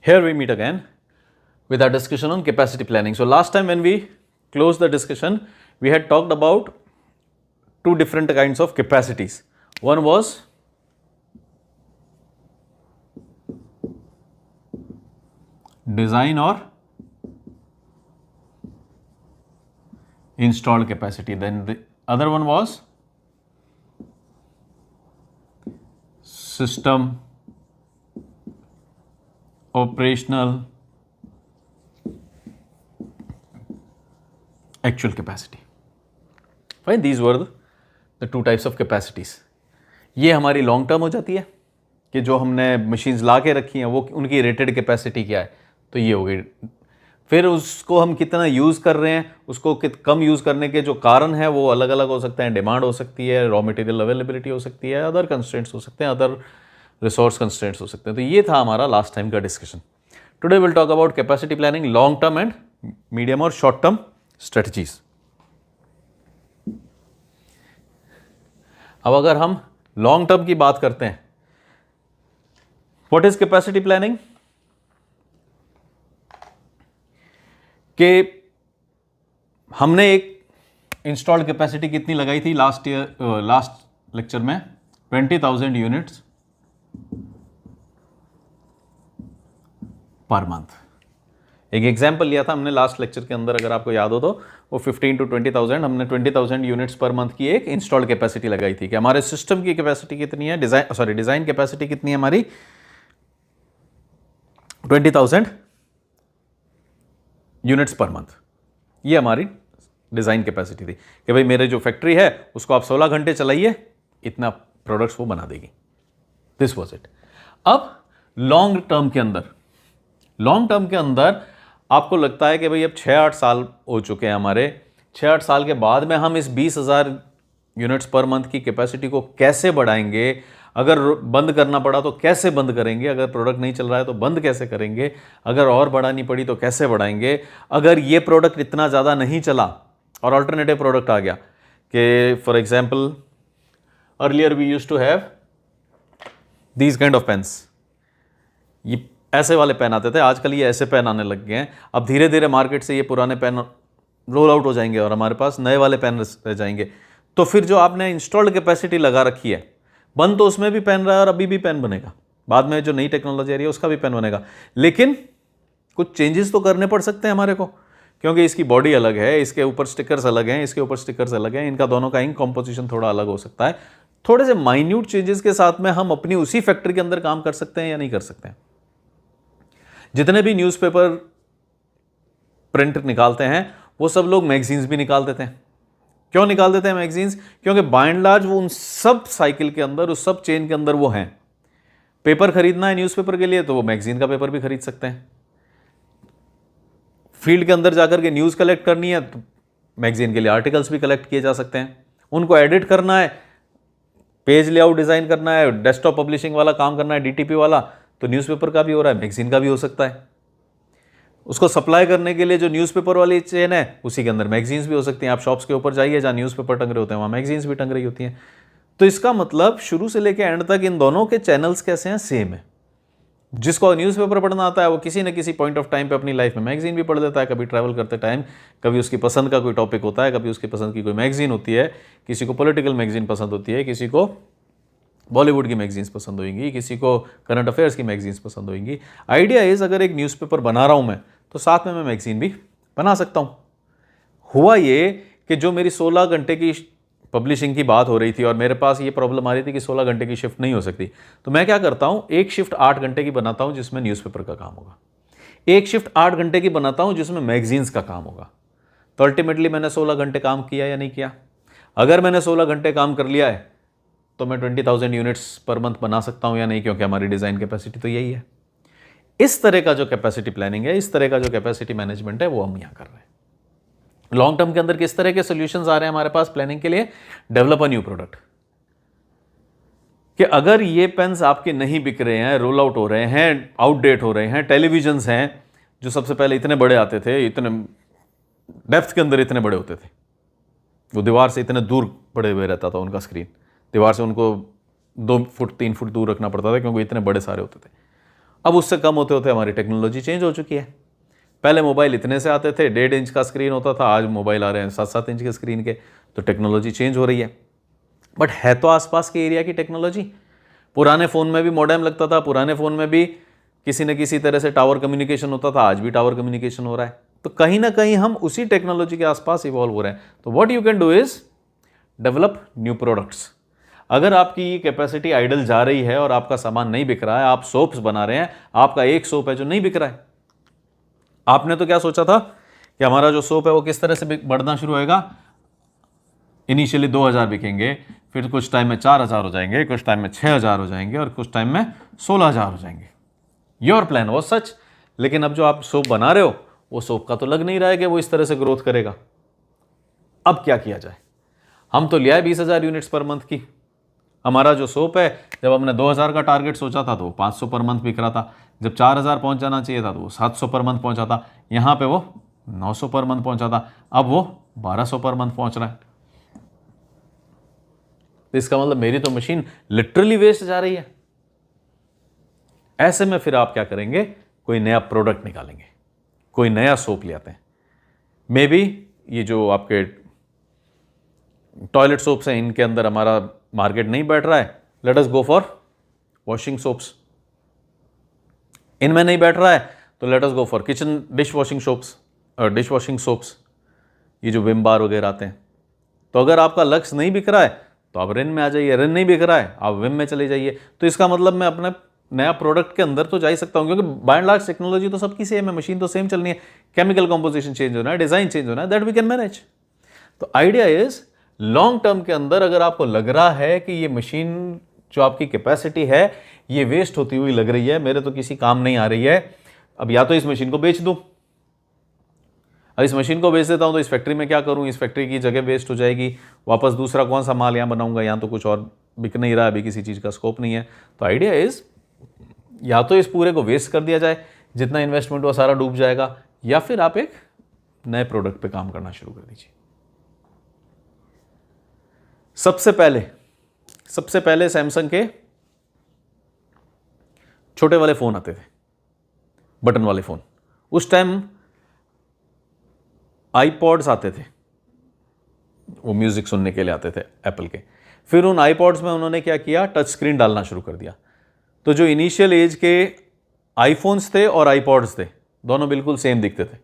Here we meet again with our discussion on capacity planning. So last time when we closed the discussion, we had talked about two different kinds of capacities. One was design or installed capacity. Then the other one was system operational actual capacity. Fine, these were the two types of capacities. ये हमारी long term हो जाती है कि जो हमने machines ला के रखी हैं वो उनकी रेटेड कैपेसिटी क्या है, तो ये हो गई. फिर उसको हम कितना यूज़ कर रहे हैं, उसको कम यूज़ करने के जो कारण है वो अलग अलग हो सकते हैं. डिमांड हो सकती है, रॉ मटेरियल अवेलेबिलिटी हो सकती है, अदर कंस्ट्रेंट्स हो सकते हैं, अदर रिसोर्स कंस्ट्रेंट्स हो सकते हैं. तो ये था हमारा लास्ट टाइम का discussion. Today will talk about capacity planning, long term and medium और शॉर्ट टर्म स्ट्रेटजीज. अब अगर हम लॉन्ग टर्म की बात करते हैं, व्हाट इज कैपेसिटी प्लानिंग? कि हमने एक इंस्टॉल्ड कैपेसिटी कितनी लगाई थी लास्ट लेक्चर में, 20,000 यूनिट्स पर मंथ. एक एग्जाम्पल लिया था हमने लास्ट लेक्चर के अंदर, अगर आपको याद हो तो, वो 15 to 20,000, हमने 20,000 यूनिट्स पर मंथ की एक इंस्टॉल्ड कैपेसिटी लगाई थी. कि हमारे सिस्टम की कैपेसिटी कितनी है, डिजाइन कैपेसिटी कितनी है हमारी, 20,000 यूनिट्स पर मंथ. ये हमारी डिजाइन कैपेसिटी थी कि भाई मेरे जो फैक्ट्री है उसको आप 16 घंटे चलाइए, इतना प्रोडक्ट्स वो बना देगी. This was it. अब लॉन्ग टर्म के अंदर आपको लगता है कि भाई अब 6-8 साल हो चुके हैं हमारे, 6-8 साल के बाद में हम इस 20,000 यूनिट्स पर मंथ की कैपेसिटी को कैसे बढ़ाएंगे, अगर बंद करना पड़ा तो कैसे बंद करेंगे, अगर प्रोडक्ट नहीं चल रहा है तो बंद कैसे करेंगे, अगर और बढ़ानी पड़ी तो कैसे बढ़ाएंगे, अगर ये प्रोडक्ट इतना ज़्यादा नहीं चला और अल्टरनेटिव प्रोडक्ट आ गया. कि for example earlier we used to have these kind of pens. ये ऐसे वाले पेन आते थे, आजकल ये ऐसे पेन आने लग गए हैं. अब धीरे धीरे मार्केट से ये पुराने पेन रोल आउट हो जाएंगे और हमारे पास नए वाले पेन रह जाएंगे. तो फिर जो आपने इंस्टॉल्ड कैपेसिटी लगा रखी है, बन तो उसमें भी पेन रहा है और अभी भी पेन बनेगा, बाद में जो नई टेक्नोलॉजी आ रही है उसका भी पेन बनेगा, लेकिन कुछ चेंजेस तो करने पड़ सकते हैं हमारे को, क्योंकि इसकी बॉडी अलग है, इसके ऊपर स्टिकर्स अलग हैं, इसके ऊपर स्टिकर्स अलग हैं, इनका दोनों का इंक कॉम्पोजिशन थोड़ा अलग हो सकता है. थोड़े से माइन्यूट चेंजेस के साथ में हम अपनी उसी फैक्ट्री के अंदर काम कर सकते हैं या नहीं कर सकते हैं. जितने भी न्यूज़पेपर प्रिंट निकालते हैं वो सब लोग मैगजीन्स भी निकाल देते हैं. क्यों निकाल देते हैं मैगजीन्स? क्योंकि बाय एंड लार्ज वो उन सब साइकिल के अंदर, उस सब चेन के अंदर वो हैं. पेपर खरीदना है न्यूज़पेपर के लिए तो वो मैगजीन का पेपर भी खरीद सकते हैं. फील्ड के अंदर जाकर के न्यूज़ कलेक्ट करनी है तो मैगजीन के लिए आर्टिकल्स भी कलेक्ट किए जा सकते हैं. उनको एडिट करना है, पेज लेआउट डिज़ाइन करना है, डेस्कटॉप पब्लिशिंग वाला काम करना है, डीटीपी वाला, तो न्यूज़पेपर का भी हो रहा है, मैगजीन का भी हो सकता है. उसको सप्लाई करने के लिए जो न्यूज़पेपर वाली चेन है उसी के अंदर मैगजीन्स भी हो सकती हैं. आप शॉप्स के ऊपर जाइए जहाँ न्यूज़पेपर टंग रहे होते हैं, वहाँ मैगजीन्स भी टंग रही होती हैं. तो इसका मतलब शुरू से लेकर एंड तक इन दोनों के चैनल्स कैसे हैं, सेम है. जिसको न्यूज़पेपर पढ़ना आता है वो किसी न किसी पॉइंट ऑफ टाइम पे अपनी लाइफ में मैगजीन भी पढ़ देता है. कभी ट्रैवल करते टाइम, कभी उसकी पसंद का कोई टॉपिक होता है, कभी उसकी पसंद की कोई मैगजीन होती है. किसी को पॉलिटिकल मैगजीन पसंद होती है, किसी को बॉलीवुड की मैगजीन्स पसंद होंगी, किसी को करंट अफेयर्स की मैगजीन्स पसंद होंगी. आइडिया इज, अगर एक न्यूज़पेपर बना रहा हूँ मैं तो साथ में मैं मैगजीन भी बना सकता हूँ. हुआ ये कि जो मेरी 16 घंटे की पब्लिशिंग की बात हो रही थी और मेरे पास ये प्रॉब्लम आ रही थी कि 16 घंटे की शिफ्ट नहीं हो सकती, तो मैं क्या करता हूँ, एक शिफ्ट 8 घंटे की बनाता हूँ जिसमें न्यूज़पेपर का काम होगा, एक शिफ्ट 8 घंटे की बनाता हूँ जिसमें मैगजीन्स का काम होगा. तो अल्टीमेटली मैंने 16 घंटे काम किया या नहीं किया? अगर मैंने 16 घंटे काम कर लिया है तो मैं 20,000 यूनिट्स पर मंथ बना सकता हूं या नहीं, क्योंकि हमारी डिज़ाइन कैपेसिटी तो यही है. इस तरह का जो कैपेसिटी प्लानिंग है, इस तरह का जो कैपेसिटी मैनेजमेंट है, वो हम यहाँ कर रहे हैं. लॉन्ग टर्म के अंदर किस तरह के सॉल्यूशंस आ रहे हैं हमारे पास प्लानिंग के लिए? Develop a new product. कि अगर ये पेन्स आपके नहीं बिक रहे हैं, रोल आउट हो रहे हैं, आउटडेट हो रहे हैं, टेलीविजन्स हैं जो सबसे पहले इतने बड़े आते थे, इतने डेप्थ के अंदर इतने बड़े होते थे, वो दीवार से इतने दूर पड़े हुए रहता था उनका स्क्रीन, दीवार से उनको 2 फुट 3 फुट दूर रखना पड़ता था क्योंकि इतने बड़े सारे होते थे. अब उससे कम होते होते हमारी टेक्नोलॉजी चेंज हो चुकी है। पहले मोबाइल इतने से आते थे, 1.5 इंच का स्क्रीन होता था, आज मोबाइल आ रहे हैं 7-7 इंच के स्क्रीन के। तो टेक्नोलॉजी चेंज हो रही है, बट है तो आसपास के एरिया की टेक्नोलॉजी। पुराने फ़ोन में भी मॉडेम लगता था, पुराने फ़ोन में भी किसी न किसी तरह से टावर कम्युनिकेशन होता था, आज भी टावर कम्युनिकेशन हो रहा है। तो कहीं ना कहीं हम उसी टेक्नोलॉजी के आसपास इवॉल्व हो रहे हैं। तो what you can do is develop new products. अगर आपकी ये कैपेसिटी आइडल जा रही है और आपका सामान नहीं बिक रहा है, आप सोप्स बना रहे हैं, आपका एक सोप है जो नहीं बिक रहा है, आपने तो क्या सोचा था कि हमारा जो सोप है वो किस तरह से बढ़ना शुरू होएगा, इनिशियली 2000 बिकेंगे, फिर कुछ टाइम में 4000 हो जाएंगे, कुछ टाइम में 6000 हो जाएंगे और कुछ टाइम में 16000 हो जाएंगे। Your plan was such. लेकिन अब जो आप सोप बना रहे हो वो सोप का तो लग नहीं रहा है कि वो इस तरह से ग्रोथ करेगा। अब क्या किया जाए? हम तो लिया है 20,000 यूनिट्स पर मंथ की। हमारा जो सोप है, जब हमने 2000 का टारगेट सोचा था तो वो 500 पर मंथ बिक रहा था, जब 4000 पहुंच जाना चाहिए था तो वो 700 पर मंथ पहुंचा था, यहाँ पे वो 900 पर मंथ पहुंचा था, अब वो 1200 पर मंथ पहुंच रहा है। तो इसका मतलब मेरी तो मशीन लिटरली वेस्ट जा रही है। ऐसे में फिर आप क्या करेंगे? कोई नया प्रोडक्ट निकालेंगे, कोई नया सोप ले आते हैं। मे बी ये जो आपके टॉयलेट सोप्स हैं, इनके अंदर हमारा मार्केट नहीं बैठ रहा है, let us go for washing soaps. इनमें नहीं बैठ रहा है तो let us go for kitchen dish washing soaps, dish washing soaps, ये जो विम बार वगैरह आते हैं। तो अगर आपका लक्ष्य नहीं बिक रहा है तो आप रिन में आ जाइए, रिन नहीं बिक रहा है आप विम में चले जाइए। तो इसका मतलब मैं अपने नया प्रोडक्ट के अंदर तो जा ही सकता हूं, क्योंकि बाय एंड लार्ज टेक्नोलॉजी तो सबकी सेम है, मशीन तो सेम चलनी है, केमिकल कंपोजिशन चेंज होना है, डिजाइन चेंज होना है, दैट वी कैन मैनेज। तो आइडिया इज लॉन्ग टर्म के अंदर अगर आपको लग रहा है कि ये मशीन जो आपकी कैपेसिटी है ये वेस्ट होती हुई लग रही है, मेरे तो किसी काम नहीं आ रही है, अब या तो इस मशीन को बेच दूं। अब इस मशीन को बेच देता हूं तो इस फैक्ट्री में क्या करूं? इस फैक्ट्री की जगह वेस्ट हो जाएगी, वापस दूसरा कौन सा माल यहां बनाऊंगा, यहां तो कुछ और बिक नहीं रहा, अभी किसी चीज का स्कोप नहीं है। तो आइडिया इज या तो इस पूरे को वेस्ट कर दिया जाए, जितना इन्वेस्टमेंट हुआ सारा डूब जाएगा, या फिर आप एक नए प्रोडक्ट पे काम करना शुरू कर दीजिए। सबसे पहले सैमसंग के छोटे वाले फोन आते थे, बटन वाले फोन। उस टाइम आईपॉड्स आते थे, वो म्यूजिक सुनने के लिए आते थे एप्पल के। फिर उन आईपॉड्स में उन्होंने क्या किया? टच स्क्रीन डालना शुरू कर दिया। तो जो इनिशियल एज के आईफोन्स थे और आईपॉड्स थे, दोनों बिल्कुल सेम दिखते थे।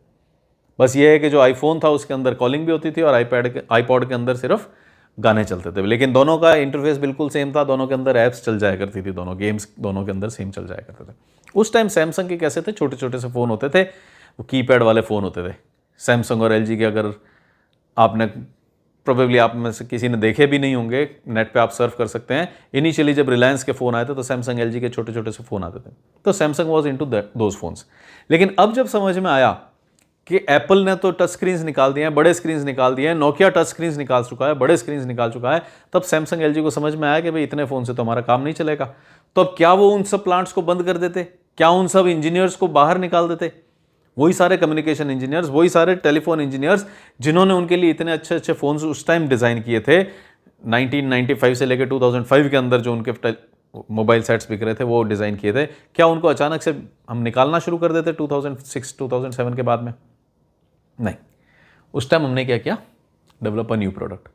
बस ये है कि जो आईफोन था उसके अंदर कॉलिंग भी होती थी और आईपॉड के अंदर सिर्फ गाने चलते थे, लेकिन दोनों का इंटरफेस बिल्कुल सेम था, दोनों के अंदर ऐप्स चल जाया करती थी, दोनों गेम्स दोनों के अंदर सेम चल जाया करते थे। उस टाइम सैमसंग के कैसे थे? छोटे छोटे से फ़ोन होते थे, वो कीपैड वाले फ़ोन होते थे। सैमसंग और एलजी के अगर आपने प्रोबेबली आप में से किसी ने देखे भी नहीं होंगे, नेट पे आप सर्फ कर सकते हैं। इनिशियली जब रिलायंस के फ़ोन आए थे तो सैमसंग एलजी के छोटे छोटे से फ़ोन आते थे, तो Samsung was into those phones. लेकिन अब जब समझ में आया कि एप्पल ने तो टच स्क्रीन्स निकाल दिए हैं, बड़े स्क्रीन्स निकाल दिए हैं, नोकिया टच स्क्रीन्स निकाल चुका है, बड़े स्क्रीन्स निकाल चुका है, तब सैमसंग एलजी को समझ में आया कि भाई इतने फ़ोन से तो हमारा काम नहीं चलेगा। तो अब क्या वो उन सब प्लांट्स को बंद कर देते? क्या उन सब इंजीनियर्स को बाहर निकाल देते? वही सारे कम्युनिकेशन इंजीनियर्स, वही सारे टेलीफोन इंजीनियर्स जिन्होंने उनके लिए इतने अच्छे अच्छे फ़ोन्स उस टाइम डिज़ाइन किए थे, 1995 से लेकर 2005 के अंदर जो उनके मोबाइल सेट्स बिक रहे थे वो डिज़ाइन किए थे, क्या उनको अचानक से हम निकालना शुरू कर देते 2006-2007 के बाद में? नहीं। उस टाइम हमने क्या किया? Develop a new product.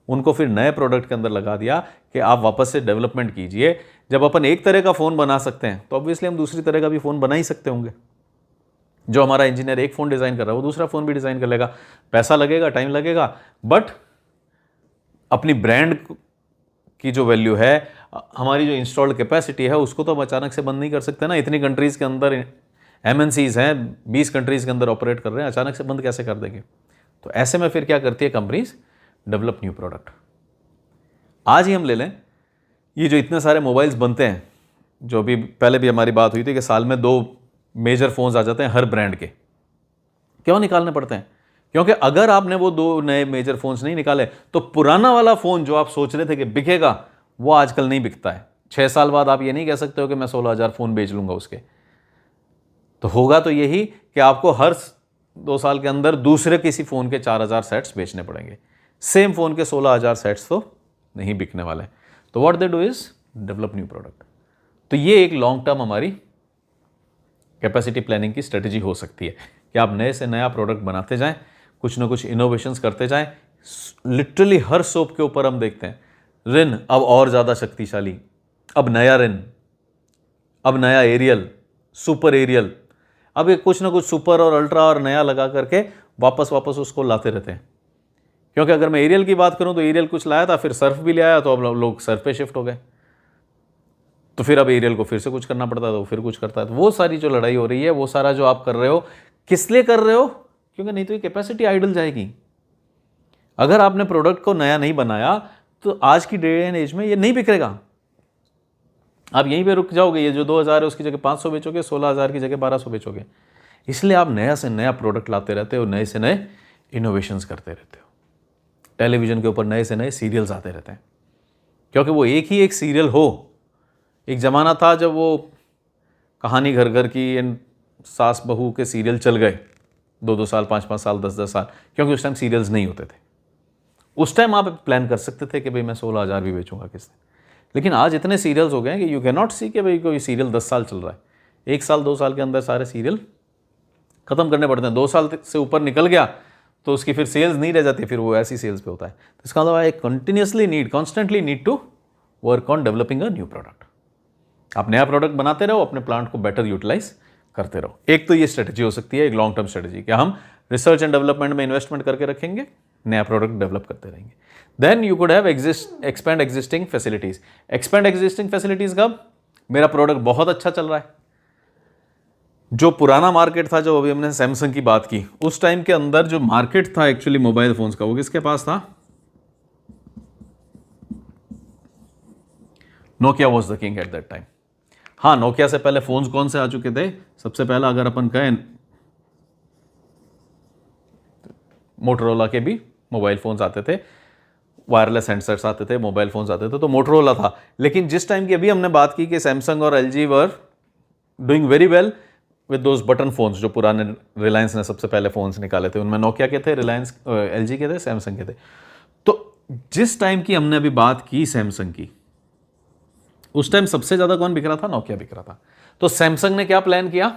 उनको फिर नए प्रोडक्ट के अंदर लगा दिया कि आप वापस से डेवलपमेंट कीजिए। जब अपन एक तरह का फ़ोन बना सकते हैं तो ऑब्वियसली हम दूसरी तरह का भी फ़ोन बना ही सकते होंगे। जो हमारा इंजीनियर एक फ़ोन डिज़ाइन कर रहा है वो दूसरा फ़ोन भी डिज़ाइन कर लेगा, पैसा लगेगा, टाइम लगेगा, बट अपनी ब्रांड की जो वैल्यू है, हमारी जो इंस्टॉल्ड कैपेसिटी है, उसको तो हम अचानक से बंद नहीं कर सकते ना। इतनी कंट्रीज़ के अंदर MNCs हैं, 20 कंट्रीज़ के अंदर ऑपरेट कर रहे हैं, अचानक से बंद कैसे कर देंगे? तो ऐसे में फिर क्या करती है कंपनीज? Develop new product. आज ही हम ले लें, ये जो इतने सारे मोबाइल्स बनते हैं, जो भी पहले भी हमारी बात हुई थी कि साल में 2 मेजर फोन्स आ जाते हैं हर ब्रांड के। क्यों निकालने पड़ते हैं? क्योंकि अगर आपने वो 2 नए मेजर फोन्स नहीं निकाले तो पुराना वाला फ़ोन जो आप सोच रहे थे कि बिकेगा, वो आजकल नहीं बिकता है। 6 साल बाद आप ये नहीं कह सकते हो कि मैं 16,000 फ़ोन बेच लूँगा उसके। तो होगा तो यही कि आपको हर 2 साल के अंदर दूसरे किसी फ़ोन के 4,000 सेट्स बेचने पड़ेंगे। सेम फ़ोन के 16,000 सेट्स तो नहीं बिकने वाले। तो what they do is develop new product. तो ये एक लॉन्ग टर्म हमारी कैपेसिटी प्लानिंग की स्ट्रेटजी हो सकती है कि आप नए से नया प्रोडक्ट बनाते जाएं, कुछ ना कुछ इनोवेशंस करते जाएं। लिटरली हर सोप के ऊपर हम देखते हैं रिन अब और ज़्यादा शक्तिशाली, अब नया रिन, अब नया एरियल, सुपर एरियल, अब ये कुछ ना कुछ सुपर और अल्ट्रा और नया लगा करके वापस उसको लाते रहते हैं। क्योंकि अगर मैं एरियल की बात करूं तो एरियल कुछ लाया था, फिर सर्फ भी ले आया, तो अब लोग सर्फ पे शिफ्ट हो गए, तो फिर अब एरियल को फिर से कुछ करना पड़ता है, तो फिर कुछ करता है। तो वो सारी जो लड़ाई हो रही है, वो सारा जो आप कर रहे हो, किस लिए कर रहे हो? क्योंकि नहीं तो ये कैपेसिटी आइडल जाएगी। अगर आपने प्रोडक्ट को नया नहीं बनाया तो आज की डे एंड एज में ये नहीं बिकेगा, आप यहीं पे रुक जाओगे। ये जो 2000 है उसकी जगह 500 बेचोगे, 16,000 की जगह 1200 बेचोगे। इसलिए आप नया से नया प्रोडक्ट लाते रहते हो, नए से नए इनोवेशंस करते रहते हो। टेलीविजन के ऊपर नए से नए सीरियल्स आते रहते हैं, क्योंकि वो एक ही एक सीरियल हो। एक ज़माना था जब वो कहानी घर घर की इन सास बहू के सीरियल चल गए 2-2 साल, 5-5 साल, 10-10 साल, क्योंकि उस टाइम सीरियल्स नहीं होते थे। उस टाइम आप प्लान कर सकते थे कि भाई मैं 16,000 भी बेचूंगा किसने। लेकिन आज इतने सीरियल्स हो गए हैं कि यू कैन नॉट सी कि भाई कोई सीरियल 10 साल चल रहा है। 1 साल 2 साल के अंदर सारे सीरियल ख़त्म करने पड़ते हैं। 2 साल से ऊपर निकल गया तो उसकी फिर सेल्स नहीं रह जाती, फिर वो ऐसी सेल्स पे होता है। तो इसका मतलब I constantly need to work on developing a new product. आप नया प्रोडक्ट बनाते रहो, अपने प्लांट को बेटर यूटिलाइज करते रहो। एक तो ये स्ट्रेटजी हो सकती है, एक लॉन्ग टर्म स्ट्रेटजी, कि हम रिसर्च एंड डेवलपमेंट में इन्वेस्टमेंट करके रखेंगे, नया प्रोडक्ट डेवलप करते रहेंगे। Then you could have expand existing facilities. Expand existing facilities कब? मेरा प्रोडक्ट बहुत अच्छा चल रहा है। जो पुराना मार्केट था, जो अभी हमने सैमसंग की बात की, उस टाइम के अंदर जो मार्केट था एक्चुअली मोबाइल फोन्स का, वो किसके पास था? Nokia was the king at that time. हाँ, नोकिया से पहले फोन्स कौन से आ चुके थे? सबसे पहला अगर अपन कहें, मोटरोला के भी मोबाइल फोन्स आते थे, वायरलेस हैंडसेट्स आते थे, मोबाइल फोन्स आते थे, तो मोटरोला था। लेकिन जिस टाइम की अभी हमने बात की कि सैमसंग और LG were doing very well with those button phones, जो पुराने रिलायंस ने सबसे पहले फोन्स निकाले थे, उनमें नोकिया के थे, रिलायंस एलजी के थे, सैमसंग के थे। तो जिस टाइम की हमने अभी बात की सैमसंग की, उस टाइम सबसे ज्यादा कौन बिक रहा था? नोकिया बिक रहा था। तो सैमसंग ने क्या प्लान किया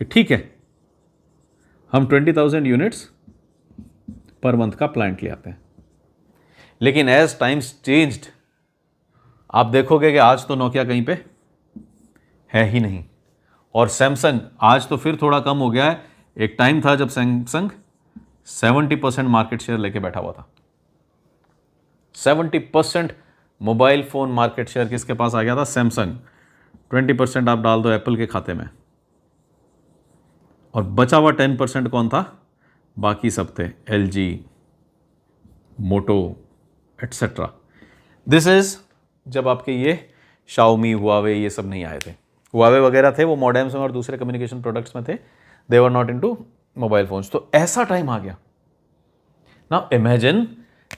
कि ठीक है, हम 20,000 यूनिट्स पर मंथ का प्लांट ले आते हैं। लेकिन एज टाइम्स चेंज्ड, आप देखोगे कि आज तो नोकिया कहीं पे है ही नहीं, और सैमसंग आज तो फिर थोड़ा कम हो गया है। एक टाइम था जब सैमसंग 70% मार्केट शेयर लेके बैठा हुआ था। 70% मोबाइल फोन मार्केट शेयर किसके पास आ गया था? सैमसंग। 20% आप डाल दो एप्पल के खाते में, और बचा हुआ 10% कौन था? बाकी सब थे, LG, Moto etcetera. This is जब आपके ये शाओमी, हुआवे, ये सब नहीं आए थे। हुआवे वगैरह थे, वो मॉडेम्स में और दूसरे कम्युनिकेशन प्रोडक्ट्स में थे, they were not into mobile phones. तो ऐसा टाइम आ गया। नाउ इमेजिन,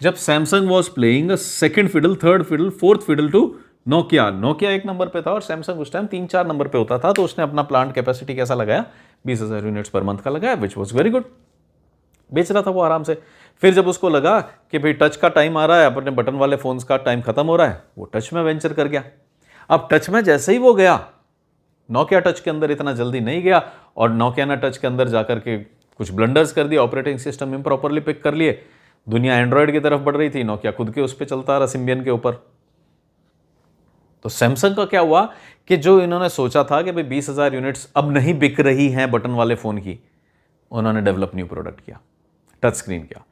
जब Samsung was playing a second fiddle, third fiddle, fourth fiddle to Nokia. Nokia 1 number पे था और सैमसंग उस टाइम 3-4 नंबर पे होता था। तो उसने अपना प्लांट कैपेसिटी कैसा लगाया? 20,000 यूनिट्स पर मंथ का लगाया, विच वॉज वेरी गुड। बेच रहा था वो आराम से। फिर जब उसको लगा कि भाई टच का टाइम आ रहा है, अपने बटन वाले फोन्स का टाइम खत्म हो रहा है, वो टच में वेंचर कर गया। अब टच में जैसे ही वो गया, नोकिया टच के अंदर इतना जल्दी नहीं गया, और नोकिया ने टच के अंदर जाकर के कुछ ब्लंडर्स कर दिए, ऑपरेटिंग सिस्टम इम्प्रॉपरली पिक कर लिए। दुनिया एंड्रॉयड की तरफ बढ़ रही थी, नोकिया खुद के उस पर चलता रहा, सिम्बियन के ऊपर। तो सैमसंग का क्या हुआ कि जो इन्होंने सोचा था कि भाई 20,000 यूनिट्स अब नहीं बिक रही हैं बटन वाले फोन की, उन्होंने डेवलप न्यू प्रोडक्ट किया, टच स्क्रीन किया।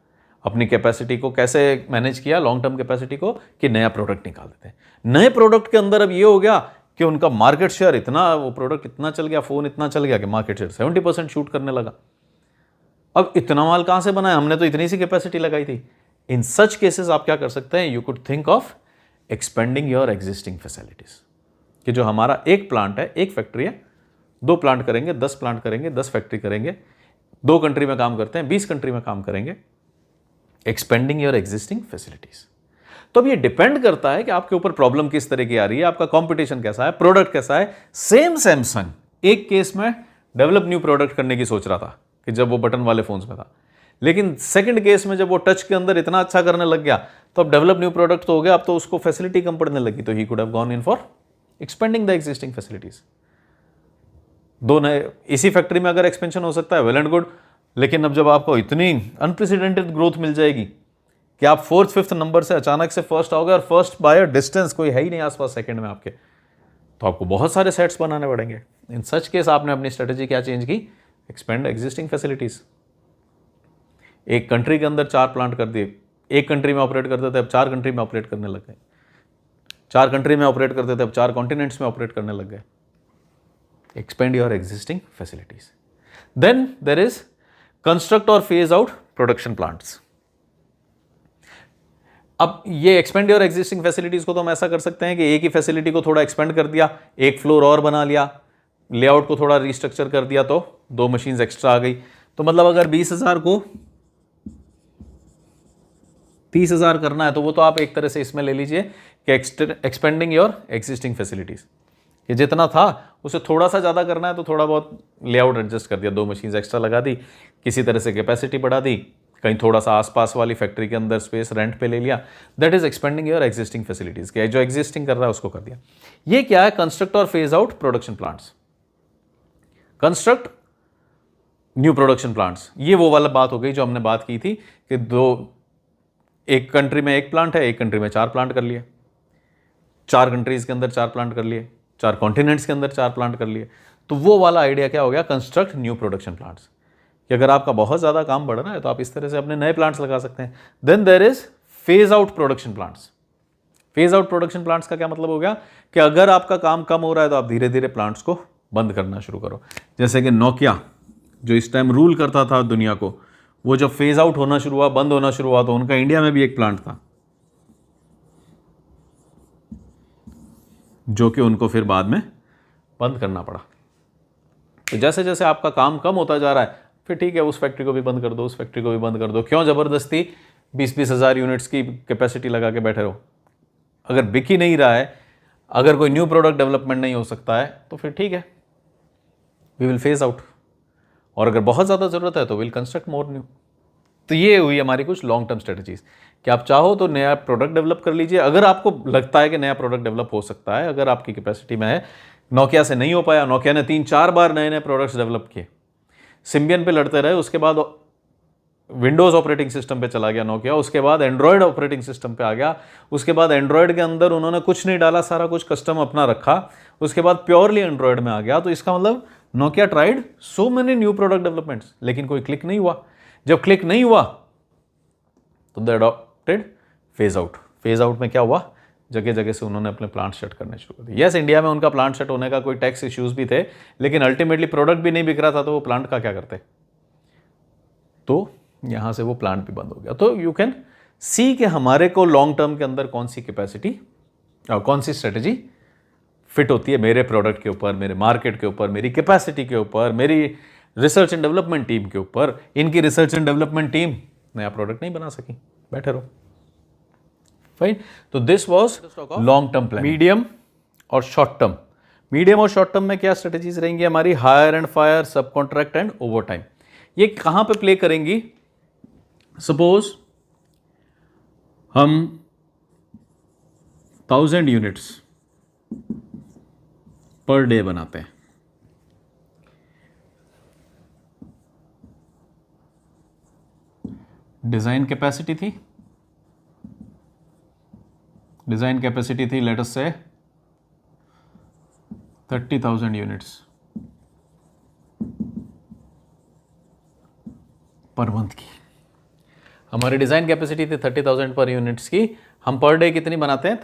अपनी कैपेसिटी को कैसे मैनेज किया, लॉन्ग टर्म कैपेसिटी को, कि नया प्रोडक्ट निकाल देते हैं। नए प्रोडक्ट के अंदर अब ये हो गया कि उनका मार्केट शेयर इतना, वो प्रोडक्ट इतना चल गया, फोन इतना चल गया कि मार्केट शेयर 70% शूट करने लगा। अब इतना माल कहां से बनाया? हमने तो इतनी सी कैपेसिटी लगाई थी। इन सच केसेस आप क्या कर सकते हैं? You could think of expanding your existing facilities, कि जो हमारा एक प्लांट है, एक फैक्ट्री है, 2 प्लांट करेंगे, 10 प्लांट करेंगे, 10 फैक्ट्री करेंगे, 2 कंट्री में काम करते हैं, 20 कंट्री में काम करेंगे। Expanding your existing facilities. तो अब ये डिपेंड करता है कि आपके ऊपर प्रॉब्लम किस तरह की आ रही है, आपका कंपटीशन कैसा है, प्रोडक्ट कैसा है। सेम सैमसंग एक केस में डेवलप न्यू प्रोडक्ट करने की सोच रहा था कि जब वो बटन वाले फोन्स में था, लेकिन सेकंड केस में जब वो टच के अंदर इतना अच्छा करने लग गया, तो अब डेवलप न्यू प्रोडक्ट तो हो गया, अब तो उसको फैसिलिटी कम पड़ने लगी, तो he could have gone in for expanding the existing facilities. दो नए, इसी फैक्ट्री में अगर एक्सपेंशन हो सकता है वेल एंड गुड, लेकिन अब जब आपको इतनी अनप्रेसिडेंटेड ग्रोथ मिल जाएगी कि आप 4th 5th नंबर से अचानक से फर्स्ट आओगे और फर्स्ट बाय अ डिस्टेंस, कोई है ही नहीं आसपास सेकंड में आपके, तो आपको बहुत सारे सेट्स बनाने पड़ेंगे। इन सच केस आपने अपनी स्ट्रेटेजी क्या चेंज की? Expand existing facilities. एक कंट्री के अंदर 4 प्लांट कर दिए, एक कंट्री में ऑपरेट करते थे अब 4 कंट्री में ऑपरेट करने लग गए, 4 कंट्री में ऑपरेट करते थे अब 4 कॉन्टिनेंट्स में ऑपरेट करने लग गए। Expand your existing facilities. Then there is construct और फेज आउट प्रोडक्शन प्लांट्स। अब ये एक्सपेंड योर एग्जिस्टिंग फैसिलिटीज को तो हम ऐसा कर सकते हैं कि एक ही फैसिलिटी को थोड़ा एक्सपेंड कर दिया, एक फ्लोर और बना लिया, लेआउट को थोड़ा रिस्ट्रक्चर कर दिया तो 2 मशीन्स एक्स्ट्रा आ गई। तो मतलब अगर 20,000 को 30,000 करना है तो वो तो आप एक तरह से इसमें ले लीजिए कि एक्सपेंडिंग योर एग्जिस्टिंग फैसिलिटीज, कि जितना था उसे थोड़ा सा ज़्यादा करना है तो थोड़ा बहुत लेआउट एडजस्ट कर दिया, 2 मशीन्स एक्स्ट्रा लगा दी, किसी तरह से कैपेसिटी बढ़ा दी, कहीं थोड़ा सा आसपास वाली फैक्ट्री के अंदर स्पेस रेंट पे ले लिया। That is expanding your existing facilities, के जो एग्जिस्टिंग कर रहा है उसको कर दिया। ये क्या है? कंस्ट्रक्ट और phase out production plants. Construct new production plants, ये वो वाला बात हो गई जो हमने बात की थी कि एक कंट्री में 1 प्लांट है, एक कंट्री में 4 प्लांट कर लिए, 4 कंट्रीज के अंदर 4 प्लांट कर लिए, 4 कॉन्टिनेंट्स के अंदर 4 प्लांट कर लिए। तो वो वाला आइडिया क्या हो गया? कंस्ट्रक्ट न्यू प्रोडक्शन प्लांट्स, कि अगर आपका बहुत ज़्यादा काम बढ़ रहा है तो आप इस तरह से अपने नए प्लांट्स लगा सकते हैं। Then there is phase out production plants. Phase out production plants का क्या मतलब हो गया? कि अगर आपका काम कम हो रहा है तो आप धीरे धीरे प्लांट्स को बंद करना शुरू करो। जैसे कि नोकिया जो इस टाइम रूल करता था दुनिया को, वो जब फेज आउट होना शुरू हुआ, बंद होना शुरू हुआ, तो उनका इंडिया में भी एक प्लांट था जो कि उनको फिर बाद में बंद करना पड़ा। तो जैसे जैसे आपका काम कम होता जा रहा है, फिर ठीक है उस फैक्ट्री को भी बंद कर दो, उस फैक्ट्री को भी बंद कर दो। क्यों ज़बरदस्ती 20-20 हज़ार यूनिट्स की कैपेसिटी लगा के बैठे रहो? अगर बिक ही नहीं रहा है, अगर कोई न्यू प्रोडक्ट डेवलपमेंट नहीं हो सकता है, तो फिर ठीक है, वी विल फेज आउट। और अगर बहुत ज़्यादा ज़रूरत है तो विल कंस्ट्रक्ट मोर न्यू। तो ये हुई हमारी कुछ लॉन्ग टर्म स्ट्रेटजीज कि आप चाहो तो नया प्रोडक्ट डेवलप कर लीजिए, अगर आपको लगता है कि नया प्रोडक्ट डेवलप हो सकता है, अगर आपकी कैपेसिटी में है। नोकिया से नहीं हो पाया, नोकिया ने 3-4 बार नए नए प्रोडक्ट्स डेवलप किए, सिम्बियन पे लड़ते रहे, उसके बाद विंडोज़ ऑपरेटिंग सिस्टम पे चला गया नोकिया, उसके बाद एंड्रॉयड ऑपरेटिंग सिस्टम पे आ गया, उसके बाद एंड्रॉयड के अंदर उन्होंने कुछ नहीं डाला, सारा कुछ कस्टम अपना रखा, उसके बाद प्योरली एंड्रॉयड में आ गया। तो इसका मतलब Nokia tried so many new product developments, लेकिन कोई क्लिक नहीं हुआ। जब क्लिक नहीं हुआ तो they adopted phase out. Phase out में क्या हुआ? जगह जगह से उन्होंने अपने प्लांट शट करने शुरू कर दिए। यस, इंडिया में उनका प्लांट शट होने का कोई टैक्स इश्यूज भी थे, लेकिन अल्टीमेटली प्रोडक्ट भी नहीं बिक रहा था, तो वो प्लांट का क्या करते? तो यहां से वो प्लांट भी बंद हो गया। तो यू कैन सी कि हमारे को लॉन्ग टर्म के अंदर कौन सी कैपेसिटी और कौन सी स्ट्रेटजी फिट होती है मेरे प्रोडक्ट के ऊपर, मेरे मार्केट के ऊपर, मेरी कैपेसिटी के ऊपर, मेरी रिसर्च एंड डेवलपमेंट टीम के ऊपर। इनकी रिसर्च एंड डेवलपमेंट टीम नया प्रोडक्ट नहीं बना सकी, बैठे रहो। फाइन। तो this was long term plan. Medium और शॉर्ट टर्म। मीडियम और शॉर्ट टर्म में क्या स्ट्रेटजीज रहेंगी हमारी? हायर एंड फायर, सब कॉन्ट्रैक्ट एंड ओवर टाइम। ये कहां पे प्ले करेंगी? सपोज हम 1000 यूनिट्स पर डे बनाते हैं, डिजाइन कैपेसिटी थी लेट अस से 30,000 यूनिट्स पर मंथ की। हमारी डिजाइन कैपेसिटी थी 30,000 पर यूनिट्स की। हम पर डे कितनी बनाते हैं?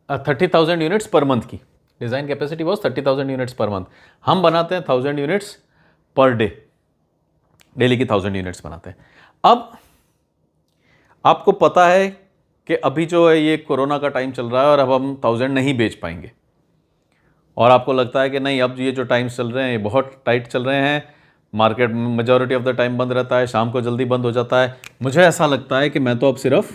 30,000 यूनिट्स पर मंथ की। Design capacity was 30,000 units per month. हम बनाते हैं 1000 यूनिट्स पर डे, डेली की 1000 यूनिट्स बनाते हैं। अब आपको पता है कि अभी जो है ये कोरोना का टाइम चल रहा है और अब हम 1000 नहीं बेच पाएंगे, और आपको लगता है कि नहीं, अब ये जो टाइम्स चल रहे हैं ये बहुत टाइट चल रहे हैं, market majority of the time बंद रहता है, शाम को जल्दी बंद हो जाता है, मुझे ऐसा लगता है कि मैं तो अब सिर्फ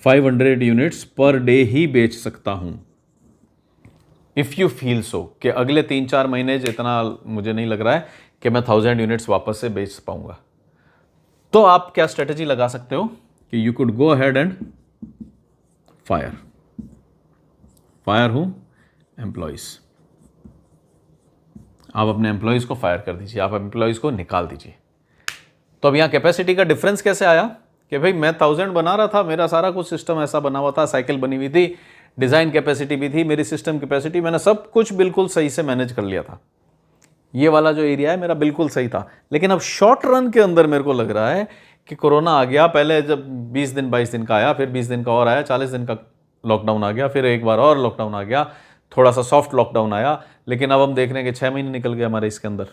500 यूनिट्स पर डे ही बेच सकता हूं। इफ़ यू फील सो कि अगले 3-4 महीने जितना मुझे नहीं लग रहा है कि मैं 1000 यूनिट्स वापस से बेच पाऊंगा, तो आप क्या स्ट्रेटजी लगा सकते हो कि you could go ahead and fire हूं एम्प्लॉइज। आप अपने एम्प्लॉयज़ को फायर कर दीजिए, आप एम्प्लॉयज़ को निकाल दीजिए। तो अब यहाँ कैपेसिटी का डिफरेंस कैसे आया कि भाई मैं 1000 बना रहा था, मेरा सारा कुछ सिस्टम ऐसा बना हुआ था, साइकिल बनी हुई थी, डिज़ाइन कैपेसिटी भी थी, मेरी सिस्टम कैपेसिटी, मैंने सब कुछ बिल्कुल सही से मैनेज कर लिया था। ये वाला जो एरिया है मेरा बिल्कुल सही था। लेकिन अब शॉर्ट रन के अंदर मेरे को लग रहा है कि कोरोना आ गया, पहले जब 20 दिन 22 दिन का आया, फिर 20 दिन का और आया, 40 दिन का लॉकडाउन आ गया, फिर एक बार और लॉकडाउन आ गया, थोड़ा सा सॉफ्ट लॉकडाउन आया, लेकिन अब हम देख रहे हैं कि 6 महीने निकल गए हमारे इसके अंदर।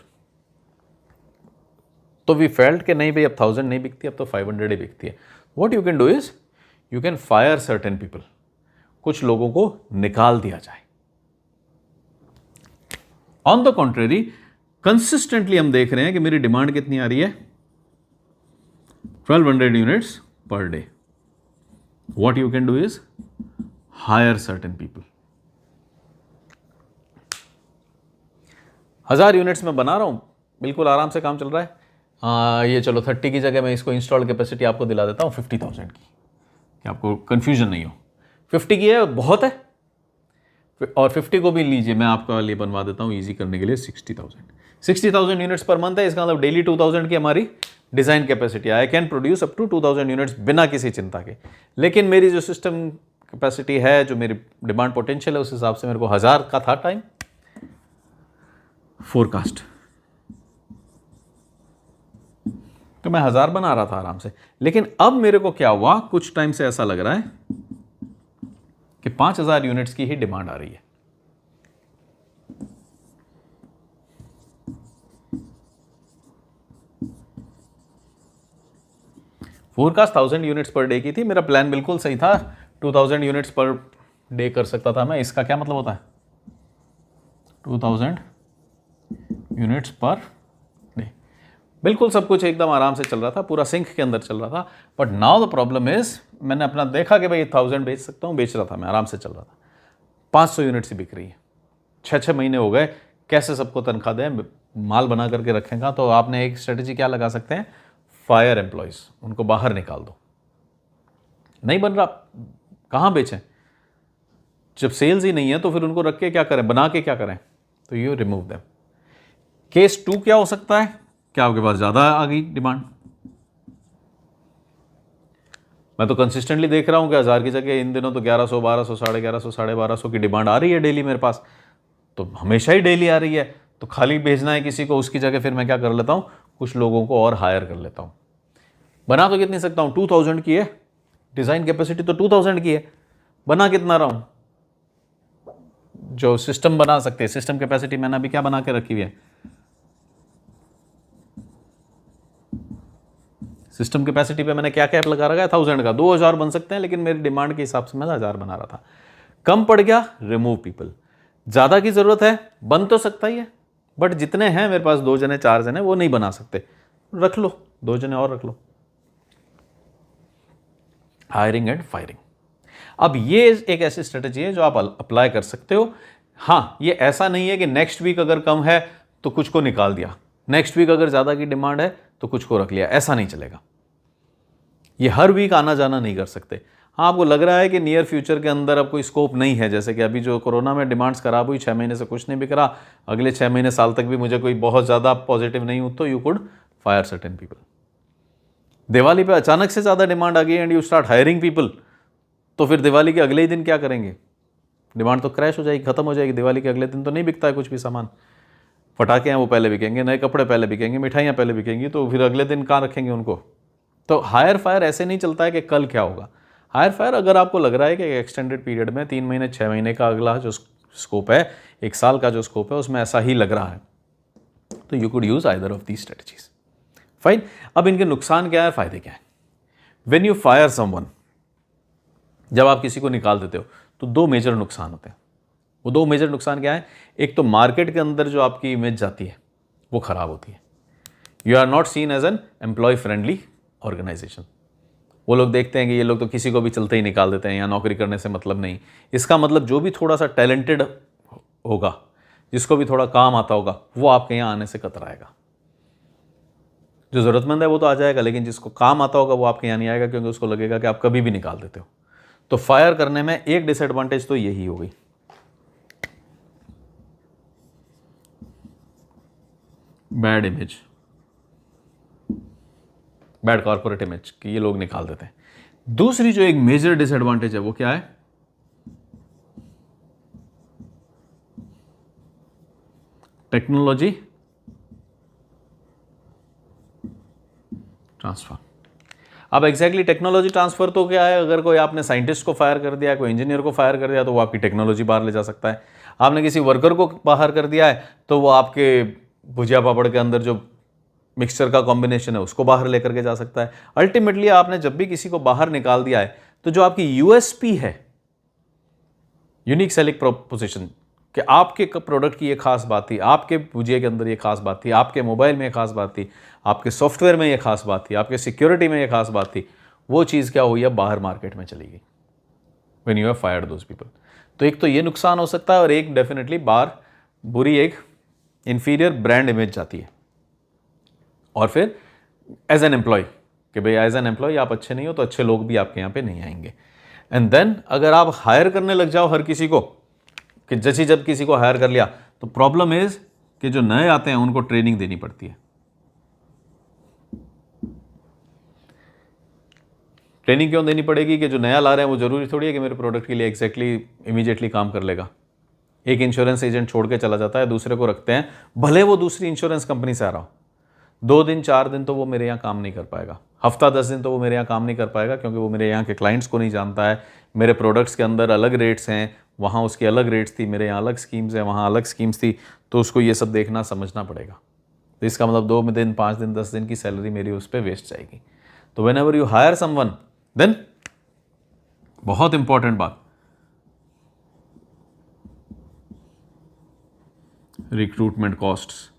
तो वी फेल्ट कि नहीं भाई अब 1000 नहीं बिकती, अब तो 500 ही बिकती है। What you can do is you can fire certain people, कुछ लोगों को निकाल दिया जाए। ऑन द कॉन्ट्रेरी कंसिस्टेंटली हम देख रहे हैं कि मेरी डिमांड कितनी आ रही है, 1200 units per day. What you can do is hire certain people. 1000 units में बना रहा हूं, बिल्कुल आराम से काम चल रहा है। ये चलो 30 की जगह मैं इसको इंस्टॉल कैपेसिटी आपको दिला देता हूँ 50,000 की, कि आपको कंफ्यूजन नहीं हो। 50 की है बहुत है, और 50 को भी लीजिए, मैं आपका लिए बनवा देता हूँ इजी करने के लिए 60,000 यूनिट्स पर मंथ है। इसका मतलब डेली 2000 की हमारी design capacity. I can produce up to 2000 units बिना किसी चिंता के। लेकिन मेरी जो सिस्टम कैपेसिटी है, जो मेरी डिमांड पोटेंशियल है, उस हिसाब से मेरे को 1000 का था टाइम फोरकास्ट, तो मैं 1000 बना रहा था आराम से। लेकिन अब मेरे को क्या हुआ, कुछ टाइम से ऐसा लग रहा है कि 5000 यूनिट्स की ही डिमांड आ रही है। फोरकास्ट 1000 यूनिट्स पर डे की थी, मेरा प्लान बिल्कुल सही था, 2000 यूनिट्स पर डे कर सकता था मैं। इसका क्या मतलब होता है, 2000 यूनिट्स पर डे, बिल्कुल सब कुछ एकदम आराम से चल रहा था, पूरा सिंक के अंदर चल रहा था। But now the problem is, मैंने अपना देखा कि भाई 1000 बेच सकता हूँ, बेच रहा था मैं, आराम से चल रहा था, 500 यूनिट्स ही बिक रही है। 6 महीने हो गए, कैसे सबको तनख्वाह दें, माल बना करके रखेगा। तो आपने एक स्ट्रेटेजी क्या लगा सकते हैं, फायर एम्प्लॉयज़, उनको बाहर निकाल दो। नहीं बन रहा, कहाँ बेचें, जब सेल्स ही नहीं है तो फिर उनको रख के क्या करें, बना के क्या करें, तो यू रिमूव देम। केस 2 क्या हो सकता है, क्या आपके पास ज़्यादा आ गई डिमांड। मैं तो कंसिस्टेंटली देख रहा हूँ कि 1000 की जगह इन दिनों तो 1100, 1200, 1150, 1250 की डिमांड आ रही है डेली मेरे पास, तो हमेशा ही डेली आ रही है। तो खाली भेजना है किसी को, उसकी जगह फिर मैं क्या कर लेता हूँ, कुछ लोगों को और हायर कर लेता हूँ। बना तो कितनी सकता हूँ, 2000 की है, डिज़ाइन कैपेसिटी तो 2000 की है, बना कितना रहा हूँ, जो सिस्टम बना सकते हैं, सिस्टम कैपेसिटी मैंने अभी क्या बना के रखी हुई है, सिस्टम कैपेसिटी पे मैंने क्या कैप लगा रखा है, 1000 का। 2000 बन सकते हैं, लेकिन मेरी डिमांड के हिसाब से मैं 1000 बना रहा था। कम पड़ गया, रिमूव पीपल। ज़्यादा की ज़रूरत है, बन तो सकता ही है, बट जितने हैं मेरे पास, 2 जने 4 जने, वो नहीं बना सकते, रख लो 2 जने और रख लो। Hiring and firing. अब ये एक ऐसी स्ट्रेटेजी है जो आप अप्लाई कर सकते हो। हाँ, ये ऐसा नहीं है कि नेक्स्ट वीक अगर कम है तो कुछ को निकाल दिया, नेक्स्ट वीक अगर ज़्यादा की डिमांड है तो कुछ को रख लिया, ऐसा नहीं चलेगा। ये हर वीक आना जाना नहीं कर सकते। हाँ, आपको लग रहा है कि नियर फ्यूचर के अंदर अब कोई स्कोप नहीं है, जैसे कि अभी जो कोरोना में डिमांड्स खराब हुई, 6 महीने से कुछ नहीं बिक रहा, अगले 6 महीने साल तक भी मुझे कोई बहुत ज़्यादा पॉजिटिव नहीं हूँ, तो you could fire certain people. Diwali पे अचानक से ज़्यादा डिमांड आ गई and you start hiring people, तो फिर दिवाली के अगले ही दिन क्या करेंगे, डिमांड तो क्रैश हो जाएगी, खत्म हो जाएगी। दिवाली के अगले दिन तो नहीं बिकता है कुछ भी सामान, पटाखे हैं वो पहले बिकेंगे, नए कपड़े पहले बिकेंगे, मिठाइयाँ पहले बिकेंगी, तो फिर अगले दिन कहाँ रखेंगे उनको। तो हायर फायर ऐसे नहीं चलता है कि कल क्या होगा। हायर फायर अगर आपको लग रहा है कि एक्सटेंडेड पीरियड में 3 महीने 6 महीने का अगला जो स्कोप है, 1 साल का जो स्कोप है, उसमें ऐसा ही लग रहा है, तो you could use either of the strategies. Fine. अब इनके नुकसान क्या है, फायदे क्या है। व्हेन यू फायर समवन, जब आप किसी को निकाल देते हो तो 2 मेजर नुकसान होते हैं। वो 2 मेजर नुकसान क्या है, एक तो मार्केट के अंदर जो आपकी इमेज जाती है वो खराब होती है। You are not seen as an employee friendly organisation. वो लोग देखते हैं कि ये लोग तो किसी को भी चलते ही निकाल देते हैं, या नौकरी करने से मतलब नहीं। इसका मतलब जो भी थोड़ा सा टैलेंटेड होगा, जिसको भी थोड़ा काम आता होगा, वो आपके यहाँ आने से कतराएगा। जो ज़रूरतमंद है वो तो आ जाएगा, लेकिन जिसको काम आता होगा वो आपके यहाँ नहीं आएगा, क्योंकि उसको लगेगा कि आप कभी भी निकाल देते हो। तो फायर करने में एक डिसएडवांटेज तो यही हो गई। Bad image, bad corporate image कि ये लोग निकाल देते हैं। दूसरी जो एक मेजर डिसएडवांटेज है वो क्या है? Technology transfer. अब एग्जैक्टली टेक्नोलॉजी ट्रांसफर तो क्या है? अगर कोई आपने साइंटिस्ट को फायर कर दिया, कोई इंजीनियर को फायर कर दिया, तो वो आपकी टेक्नोलॉजी बाहर ले जा सकता है। आपने किसी वर्कर को बाहर कर दिया है तो वो आपके भुजिया पापड़ के अंदर जो मिक्सचर का कॉम्बिनेशन है उसको बाहर लेकर के जा सकता है। अल्टीमेटली आपने जब भी किसी को बाहर निकाल दिया है तो जो आपकी यूएसपी है, यूनिक सेलिंग प्रोपोजिशन, कि आपके प्रोडक्ट की ये खास बात थी, आपके भुजिया के अंदर ये खास बात थी, आपके मोबाइल में ये खास बात थी, आपके सॉफ्टवेयर में ये खास बात थी, आपके सिक्योरिटी में ये खास बात थी, वो चीज़ क्या हुई? अब बाहर मार्केट में चली गई when you have fired those people. तो एक तो ये नुकसान हो सकता है, और एक डेफिनेटली बाहर बुरी एक इंफीरियर ब्रांड इमेज जाती है। और फिर एज एन एम्प्लॉय कि भाई एज एन एम्प्लॉय आप अच्छे नहीं हो तो अच्छे लोग भी आपके यहाँ पे नहीं आएंगे। एंड देन अगर आप हायर करने लग जाओ हर किसी को, कि जैसे जब किसी को हायर कर लिया, तो प्रॉब्लम इज कि जो नए आते हैं उनको ट्रेनिंग देनी पड़ती है। ट्रेनिंग क्यों देनी पड़ेगी? कि जो नया ला रहे हैं वो जरूरी थोड़ी है कि मेरे प्रोडक्ट के लिए एग्जैक्टली इमीडिएटली काम कर लेगा। एक इंश्योरेंस एजेंट छोड़ के चला जाता है, दूसरे को रखते हैं, भले वो दूसरी इंश्योरेंस कंपनी से आ रहा हो, 2 दिन 4 दिन तो वो मेरे यहाँ काम नहीं कर पाएगा, हफ्ता 10 दिन तो वो मेरे यहाँ काम नहीं कर पाएगा, क्योंकि वो मेरे यहाँ के क्लाइंट्स को नहीं जानता है। मेरे प्रोडक्ट्स के अंदर अलग रेट्स हैं, वहाँ उसकी अलग रेट्स थी, मेरे यहाँ अलग स्कीम्स हैं, वहाँ अलग स्कीम्स थी, तो उसको ये सब देखना समझना पड़ेगा। तो इसका मतलब 2 दिन 5 दिन 10 दिन की सैलरी मेरी उस पर वेस्ट जाएगी। तो whenever you hire someone, then बहुत इंपॉर्टेंट बात, रिक्रूटमेंट कॉस्ट्स,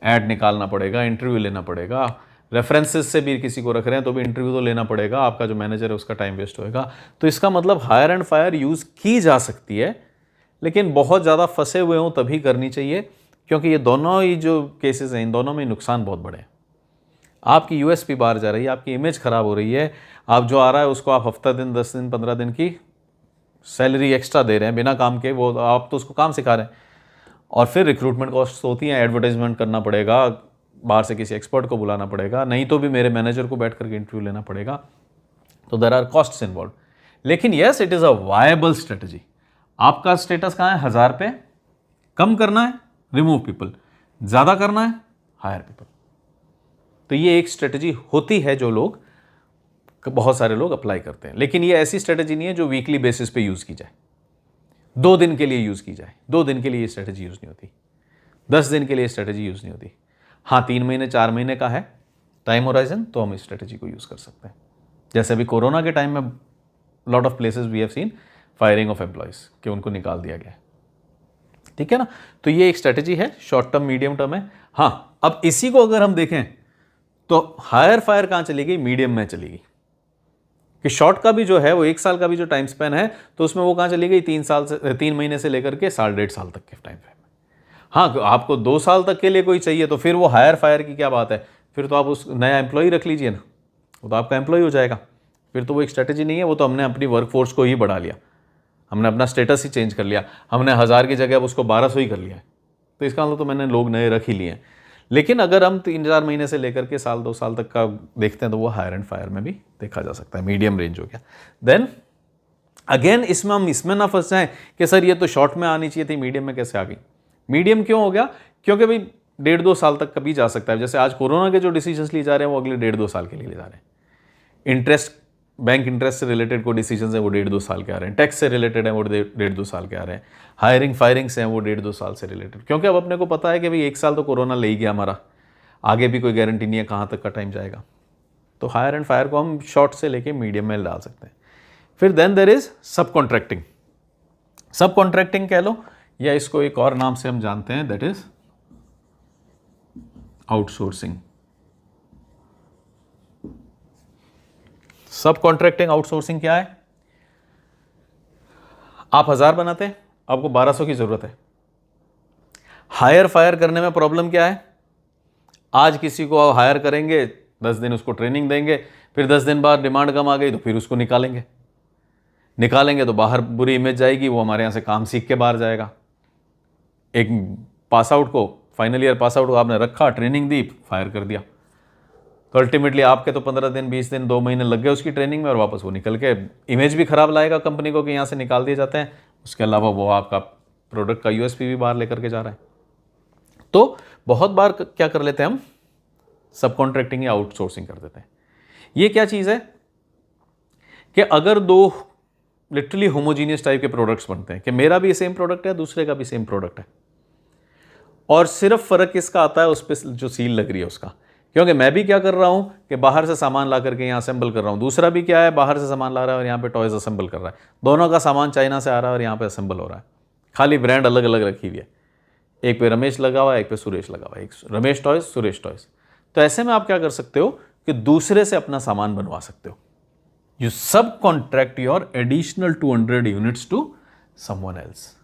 ऐड निकालना पड़ेगा, इंटरव्यू लेना पड़ेगा, रेफरेंसेस से भी किसी को रख रहे हैं तो भी इंटरव्यू तो लेना पड़ेगा, आपका जो मैनेजर है उसका टाइम वेस्ट होएगा। तो इसका मतलब हायर एंड फायर यूज़ की जा सकती है, लेकिन बहुत ज़्यादा फंसे हुए हों तभी करनी चाहिए, क्योंकि ये दोनों ही जो केसेस हैं इन दोनों में नुकसान बहुत बड़े हैं। आपकी यूएसपी बाहर जा रही है, आपकी इमेज ख़राब हो रही है, आप जो आ रहा है उसको आप हफ्ता दिन 10 दिन 15 दिन की सैलरी एक्स्ट्रा दे रहे हैं बिना काम के, वो आप तो उसको काम सिखा रहे हैं। और फिर रिक्रूटमेंट कॉस्ट होती हैं, एडवर्टाइजमेंट करना पड़ेगा, बाहर से किसी एक्सपर्ट को बुलाना पड़ेगा, नहीं तो भी मेरे मैनेजर को बैठ करके इंटरव्यू लेना पड़ेगा। तो देयर आर कॉस्ट्स इन्वॉल्व। लेकिन yes, it is a viable strategy. आपका स्टेटस कहाँ है? 1000 पे। कम करना है, रिमूव पीपल। ज़्यादा करना है, हायर पीपल। तो ये एक स्ट्रेटजी होती है जो लोग, बहुत सारे लोग अप्लाई करते हैं। लेकिन ये ऐसी स्ट्रेटजी नहीं है जो वीकली बेसिस पे यूज़ की जाए, 2 दिन के लिए यूज़ की जाए। 2 दिन के लिए ये स्ट्रेटजी यूज़ नहीं होती, 10 दिन के लिए स्ट्रेटजी यूज़ नहीं होती। हाँ, 3 महीने 4 महीने का है टाइम होराइजन, तो हम इस स्ट्रेटजी को यूज़ कर सकते हैं। जैसे अभी कोरोना के टाइम में lot of places we have seen firing of employees, कि उनको निकाल दिया गया है। ठीक है ना? तो ये एक स्ट्रेटजी है, शॉर्ट टर्म मीडियम टर्म है। हाँ, अब इसी को अगर हम देखें तो हायर फायर कहाँ चली गई? मीडियम में चली गई। कि शॉर्ट का भी जो है वो 1 साल का भी जो टाइम स्पेन है, तो उसमें वो कहाँ चली गई? 3 महीने से लेकर के 1.5 साल तक के टाइम फ्रेम में। हाँ, आपको 2 साल तक के लिए कोई चाहिए तो फिर वो हायर फायर की क्या बात है? फिर तो आप उस नया एम्प्लॉय रख लीजिए ना, वो तो आपका एम्प्लॉय हो जाएगा। फिर तो वो एक स्ट्रेटजी नहीं है, वो तो हमने अपनी वर्कफोर्स को ही बढ़ा लिया, हमने अपना स्टेटस ही चेंज कर लिया, हमने 1000 की जगह अब उसको 1200 ही कर लिया है। तो इसका मतलब तो मैंने लोग नए रख ही लिए हैं। लेकिन अगर हम 3-4 महीने से लेकर के 1-2 साल तक का देखते हैं तो वो हायर एंड फायर में भी देखा जा सकता है, मीडियम रेंज हो गया। देन अगेन इसमें हम इसमें ना फंस जाएं कि सर ये तो शॉर्ट में आनी चाहिए थी, मीडियम में कैसे आ गई? मीडियम क्यों हो गया? क्योंकि भाई 1.5-2 साल तक कभी जा सकता है। जैसे आज कोरोना के जो डिसीजंस लिए जा रहे हैं वो अगले 1.5-2 साल के लिए ले जा रहे हैं। इंटरेस्ट, बैंक इंटरेस्ट से रिलेटेड को डिसीजंस हैं वो 1.5-2 साल के आ रहे हैं। टैक्स से रिलेटेड है वो 1.5-2 साल के आ रहे हैं। हायरिंग फायरिंग से हैं वो 1.5-2 साल से रिलेटेड, क्योंकि अब अपने को पता है कि भाई 1 साल तो कोरोना ले ही गया हमारा, आगे भी कोई गारंटी नहीं है कहाँ तक का टाइम जाएगा। तो हायर एंड फायर को हम शॉर्ट से लेके मीडियम में डाल सकते हैं। फिर देन देयर इज सब कॉन्ट्रैक्टिंग। सब कॉन्ट्रैक्टिंग कह लो, या इसको एक और नाम से हम जानते हैं, दैट इज आउटसोर्सिंग। सब कॉन्ट्रैक्टिंग आउटसोर्सिंग क्या है? आप 1000 बनाते हैं, आपको 1200 की जरूरत है। हायर फायर करने में प्रॉब्लम क्या है? आज किसी को हायर करेंगे, 10 दिन उसको ट्रेनिंग देंगे, फिर 10 दिन बाद डिमांड कम आ गई तो फिर उसको निकालेंगे तो बाहर बुरी इमेज जाएगी, वो हमारे यहाँ से काम सीख के बाहर जाएगा। एक पास आउट को फाइनल ईयर पास आउट हो, आपने रखा, ट्रेनिंग दी, फायर कर दिया। तो अल्टीमेटली आपके तो 15 दिन 20 दिन 2 महीने लग गए उसकी ट्रेनिंग में, और वापस वो निकल के इमेज भी खराब लाएगा कंपनी को कि यहाँ से निकाल दिए जाते हैं। उसके अलावा वो आपका प्रोडक्ट का यूएसपी भी बाहर लेकर के जा रहा है। तो बहुत बार क्या कर लेते हैं हम, सब कॉन्ट्रैक्टिंग या आउटसोर्सिंग कर देते हैं। ये क्या चीज़ है कि अगर दो लिटरली होमोजीनियस टाइप के प्रोडक्ट्स बनते हैं कि मेरा भी सेम प्रोडक्ट है, दूसरे का भी सेम प्रोडक्ट है, और सिर्फ फर्क किसका आता है, उस पर जो सील लग रही है उसका। क्योंकि मैं भी क्या कर रहा हूं कि बाहर से सामान ला करके यहाँ असेंबल कर रहा हूं, दूसरा भी क्या है, बाहर से सामान ला रहा है और यहाँ पे टॉयज असेंबल कर रहा है। दोनों का सामान चाइना से आ रहा है और यहाँ पे असेंबल हो रहा है, खाली ब्रांड अलग अलग रखी हुई है। एक पे रमेश लगा हुआ है, एक पे सुरेश लगा हुआ है, एक रमेश टॉयज, सुरेश टॉयज। तो ऐसे में आप क्या कर सकते हो कि दूसरे से अपना सामान बनवा सकते हो। You subcontract your additional 200 units to someone else,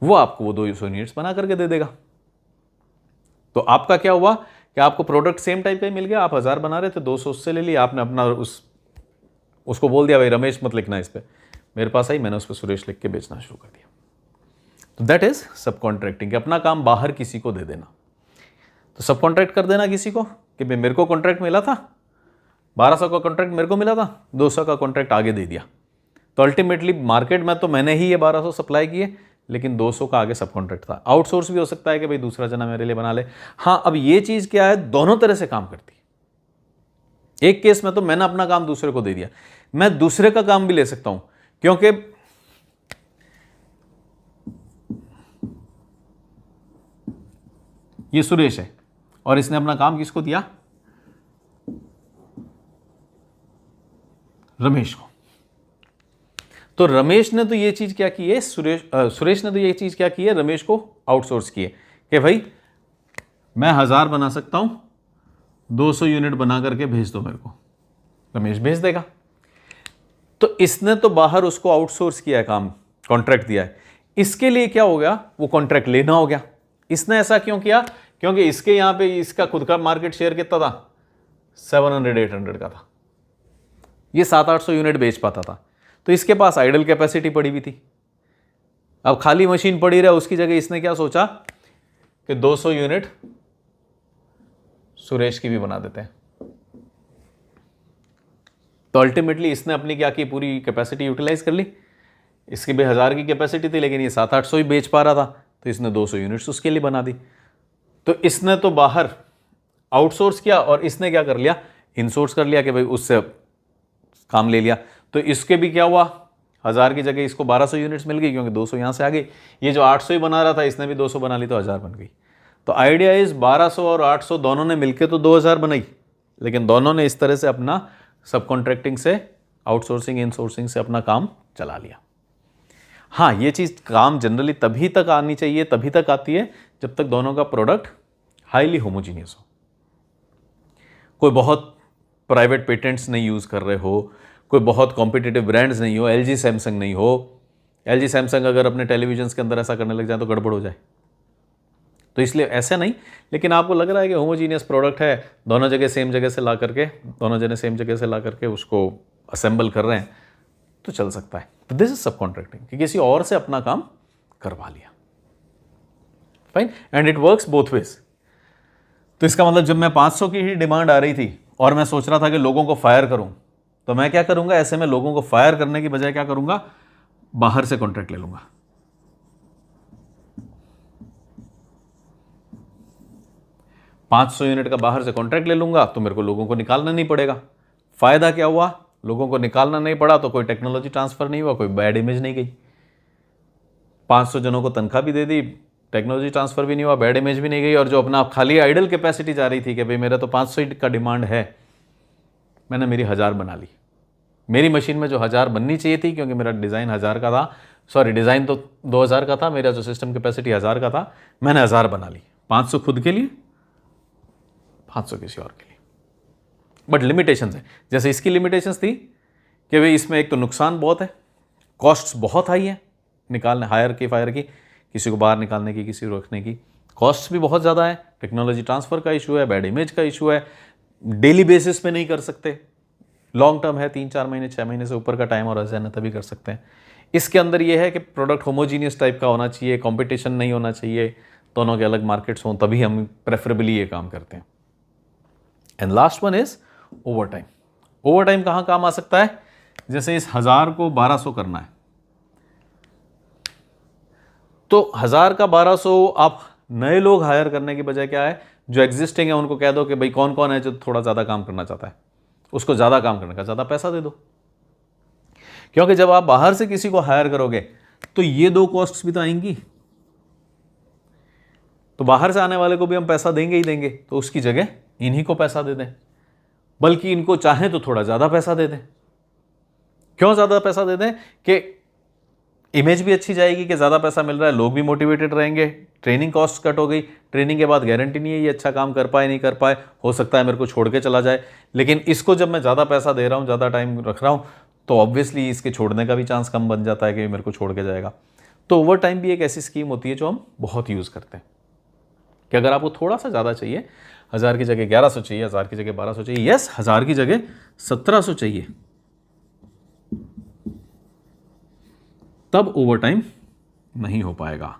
वो आपको वो 200 यूनिट्स बना करके दे देगा। तो आपका क्या हुआ कि आपको प्रोडक्ट सेम टाइप का ही मिल गया, आप 1000 बना रहे थे, 200 उससे ले लिया, आपने अपना उसको बोल दिया भाई रमेश मत लिखना इस पे, मेरे पास आई, मैंने उस पर सुरेश लिख के बेचना शुरू कर दिया। तो दैट इज सब कॉन्ट्रैक्टिंग, अपना काम बाहर किसी को दे देना। तो सब कॉन्ट्रैक्ट कर देना किसी को कि भाई मेरे को कॉन्ट्रैक्ट मिला था 1200 का कॉन्ट्रैक्ट मेरे को मिला था, 200 का कॉन्ट्रैक्ट आगे दे दिया। तो अल्टीमेटली मार्केट में तो मैंने ही ये 1200 सप्लाई किए, लेकिन 200 का आगे सब कॉन्ट्रैक्ट था। आउटसोर्स भी हो सकता है कि भाई दूसरा जना मेरे लिए बना ले। हाँ, अब ये चीज क्या है, दोनों तरह से काम करती है। एक केस में तो मैंने अपना काम दूसरे को दे दिया, मैं दूसरे का काम भी ले सकता हूं, क्योंकि ये सुरेश है और इसने अपना काम किसको दिया, रमेश को। तो रमेश ने तो ये चीज क्या की है, सुरेश ने तो ये चीज क्या की है, रमेश को आउटसोर्स की है कि भाई मैं 1000 बना सकता हूं, 200 यूनिट बना करके भेज दो मेरे को, रमेश भेज देगा। तो इसने तो बाहर उसको आउटसोर्स किया है काम, कॉन्ट्रैक्ट दिया है। इसके लिए क्या हो गया, वो कॉन्ट्रैक्ट लेना हो गया। इसने ऐसा क्यों किया, क्योंकि इसके यहां पे इसका खुद का मार्केट शेयर कितना था, 700-800 का था, ये 700-800 यूनिट बेच पाता था। तो इसके पास आइडल कैपेसिटी पड़ी हुई थी, अब खाली मशीन पड़ी रहा, उसकी जगह इसने क्या सोचा कि 200 यूनिट सुरेश की भी बना देते हैं। तो अल्टीमेटली इसने अपनी क्या की, पूरी कैपेसिटी यूटिलाइज कर ली। इसकी भी 1000 की कैपेसिटी थी, लेकिन ये 700-800 ही बेच पा रहा था, तो इसने 200 यूनिट्स उसके लिए बना दी। तो इसने तो बाहर आउटसोर्स किया और इसने क्या कर लिया, इनसोर्स कर लिया कि भाई उससे काम ले लिया। तो इसके भी क्या हुआ, 1000 की जगह इसको 1200 यूनिट्स मिल गई, क्योंकि 200 यहां से आ गई। ये जो 800 ही बना रहा था, इसने भी 200 बना ली, तो 1000 बन गई। तो आइडिया इज 1200 और 800 दोनों ने मिलकर तो 2000 बनाई, लेकिन दोनों ने इस तरह से अपना सब कॉन्ट्रैक्टिंग से, आउटसोर्सिंग इनसोर्सिंग से अपना काम चला लिया। हाँ, ये चीज़ काम जनरली तभी तक आनी चाहिए, तभी तक आती है जब तक दोनों का प्रोडक्ट हाईली होमोजीनियस हो। कोई बहुत प्राइवेट पेटेंट्स नहीं यूज़ कर रहे हो, कोई बहुत कॉम्पिटिटिव ब्रांड्स नहीं हो, एलजी सैमसंग नहीं हो। एलजी सैमसंग अगर अपने टेलीविजन के अंदर ऐसा करने लग जाए तो गड़बड़ हो जाए। तो इसलिए ऐसे नहीं, लेकिन आपको लग रहा है कि होमोजीनियस प्रोडक्ट है, दोनों जगह सेम जगह से ला करके, दोनों जने सेम जगह से ला करके उसको असेंबल कर रहे हैं, तो चल सकता है। तो दिस इज सब कॉन्ट्रैक्टिंग, कि किसी और से अपना काम करवा लिया। Fine, and it works both ways. तो इसका मतलब जब मैं 500 की ही डिमांड आ रही थी और मैं सोच रहा था कि लोगों को फायर करूं, तो मैं क्या करूंगा, ऐसे में लोगों को फायर करने की बजाय क्या करूंगा, बाहर से कॉन्ट्रैक्ट ले लूंगा। $500 यूनिट का बाहर से कॉन्ट्रैक्ट ले लूंगा, तो मेरे को लोगों को निकालना नहीं पड़ेगा। फायदा क्या हुआ, लोगों को निकालना नहीं पड़ा, तो कोई टेक्नोलॉजी ट्रांसफर नहीं हुआ, कोई बैड इमेज नहीं गई। 500 जनों को तनख्वाह भी दे दी, टेक्नोलॉजी ट्रांसफर भी नहीं हुआ, बैड इमेज भी नहीं गई, और जो अपना खाली आइडल कैपेसिटी जा रही थी कि भाई मेरा तो 500 का डिमांड है, मैंने मेरी 1000 बना ली। मेरी मशीन में जो 1000 बननी चाहिए थी, क्योंकि मेरा डिज़ाइन 1000 का था, सॉरी डिज़ाइन तो 2000 का था, मेरा जो सिस्टम कैपेसिटी 1000 का था, मैंने 1000 बना ली। 500 खुद के लिए, 500 किसी और के लिए। बट लिमिटेशंस है, जैसे इसकी लिमिटेशंस थी कि भाई इसमें एक तो नुकसान बहुत है, कॉस्ट्स बहुत हाई है निकालने, हायर की फायर की, किसी को बाहर निकालने की, किसी को रखने की कॉस्ट भी बहुत ज़्यादा है, टेक्नोलॉजी ट्रांसफ़र का इशू है, बैड इमेज का इशू है, डेली बेसिस पे नहीं कर सकते, लॉन्ग टर्म है, 3-4 महीने 6 महीने से ऊपर का टाइम और ऐसा है तभी कर सकते हैं। इसके अंदर ये है कि प्रोडक्ट होमोजीनियस टाइप का होना चाहिए, कंपटीशन नहीं होना चाहिए, दोनों के अलग मार्केट्स हों, तभी हम प्रेफरेबली ये काम करते हैं। And last one is over time. Over time कहाँ काम आ सकता है? जैसे इस 1000 को 1200 करना है, तो 1000 का 1200 आप नए लोग हायर करने की बजाय क्या है, जो एग्जिस्टिंग है उनको कह दो कि भाई कौन कौन है जो थोड़ा ज़्यादा काम करना चाहता है, उसको ज़्यादा काम करने का ज़्यादा पैसा दे दो। क्योंकि जब आप बाहर से किसी को हायर करोगे तो ये दो कॉस्ट्स भी तो आएंगी, तो बाहर से आने वाले को भी हम पैसा देंगे ही देंगे, तो उसकी जगह इन्हीं को पैसा दे दें, बल्कि इनको चाहें तो थोड़ा ज़्यादा पैसा दे दें। क्यों ज़्यादा पैसा दे दें? कि इमेज भी अच्छी जाएगी कि ज़्यादा पैसा मिल रहा है, लोग भी मोटिवेटेड रहेंगे, ट्रेनिंग कॉस्ट कट हो गई, ट्रेनिंग के बाद गारंटी नहीं है ये अच्छा काम कर पाए नहीं कर पाए, हो सकता है मेरे को छोड़ के चला जाए। लेकिन इसको जब मैं ज़्यादा पैसा दे रहा हूँ, ज़्यादा टाइम रख रहा हूँ, तो ऑब्वियसली इसके छोड़ने का भी चांस कम बन जाता है कि मेरे को छोड़ के जाएगा। तो ओवर टाइम भी एक ऐसी स्कीम होती है जो हम बहुत यूज़ करते हैं कि अगर आपको थोड़ा सा ज़्यादा चाहिए, 1000 की जगह 1100 चाहिए, 1000 की जगह 1200 चाहिए, यस 1000 की जगह 1700 चाहिए, तब ओवर टाइम नहीं हो पाएगा,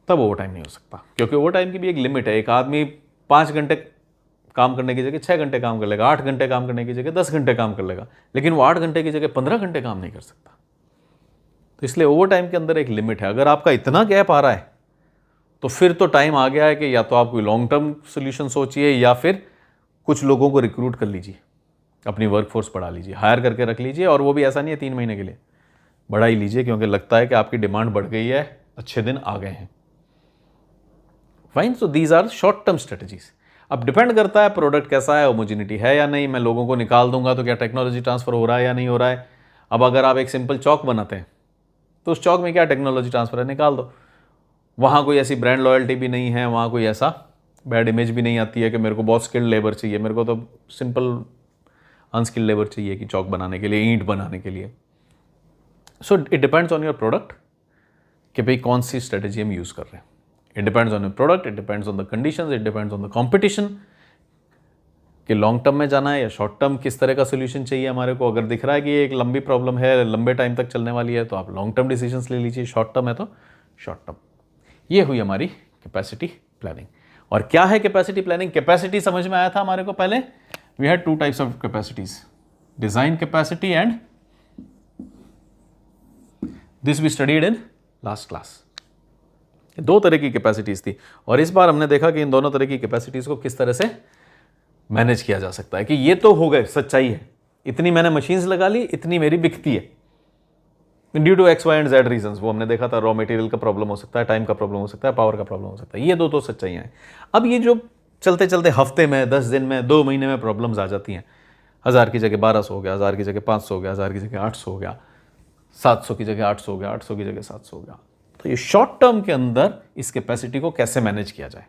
तब ओवर टाइम नहीं हो सकता। क्योंकि ओवर टाइम की भी एक लिमिट है। एक आदमी 5 घंटे काम करने की जगह 6 घंटे काम कर लेगा, 8 घंटे काम करने की जगह 10 घंटे काम कर लेगा, लेकिन वो 8 घंटे की जगह 15 घंटे काम नहीं कर सकता। तो इसलिए ओवर टाइम के अंदर एक लिमिट है। अगर आपका इतना गैप आ रहा है तो फिर तो टाइम आ गया है कि या तो आप कोई लॉन्ग टर्म सोल्यूशन सोचिए, या फिर कुछ लोगों को रिक्रूट कर लीजिए, अपनी वर्कफोर्स बढ़ा लीजिए, हायर करके रख लीजिए। और वो भी ऐसा नहीं है 3 महीने के लिए, बढ़ा ही लीजिए, क्योंकि लगता है कि आपकी डिमांड बढ़ गई है, अच्छे दिन आ गए हैं। Fine, so these are short term strategies. अब डिपेंड करता है प्रोडक्ट कैसा है, होमोजिनिटी है या नहीं, मैं लोगों को निकाल दूंगा तो क्या टेक्नोलॉजी ट्रांसफर हो रहा है या नहीं हो रहा है। अब अगर आप एक सिंपल चौक बनाते हैं तो उस चौक में क्या टेक्नोलॉजी ट्रांसफर है, निकाल दो। वहाँ कोई ऐसी ब्रांड लॉयल्टी भी नहीं है, वहाँ कोई ऐसा बैड इमेज भी नहीं आती है कि मेरे को बहुत स्किल्ड लेबर चाहिए, मेरे को तो सिंपल अनस्किल्ड लेबर चाहिए कि चौक बनाने के लिए, ईंट बनाने के लिए। So it depends on your product कि भाई कौन सी स्ट्रेटेजी हम यूज़ कर रहे हैं। It depends on your product, it depends on the conditions, it depends on the competition कि लॉन्ग टर्म में जाना है या शॉर्ट टर्म, किस तरह का सोल्यूशन चाहिए हमारे को। अगर दिख रहा है कि ये एक लंबी प्रॉब्लम है, लंबे टाइम तक चलने वाली है, तो आप लॉन्ग टर्म डिसीजंस ले लीजिए, शॉर्ट टर्म है तो शॉर्ट टर्म। ये हुई हमारी कैपेसिटी प्लानिंग। और क्या है कैपेसिटी प्लानिंग? कैपेसिटी समझ में आया था हमारे को पहले, we had 2 types of capacities, design capacity and this we studied in last class. 2 तरह की कैपेसिटीज थी, और इस बार हमने देखा कि इन दोनों तरह की कैपेसिटीज को किस तरह से मैनेज किया जा सकता है। कि ये तो हो गए, सच्चाई है, इतनी मैंने मशीन्स लगा ली, इतनी मेरी बिकती है due to X Y and Z reasons. वो हमने देखा था, रॉ मटेरियल का प्रॉब्लम हो सकता है, टाइम का प्रॉब्लम हो सकता है, पावर का प्रॉब्लम हो सकता है। ये 2 तो सच्चाइयाँ हैं। अब ये जो चलते चलते हफ्ते में, 10 दिन में, 2 महीने में प्रॉब्लम्स आ जाती हैं, 1000 की जगह 1200 हो गया, 1000 की जगह 500 हो गया, 1000 की जगह 800 हो गया, 700 की जगह 800 हो गया, 800 की जगह 700 हो गया। तो ये शॉर्ट टर्म के अंदर इस कैपेसिटी को कैसे मैनेज किया जाए,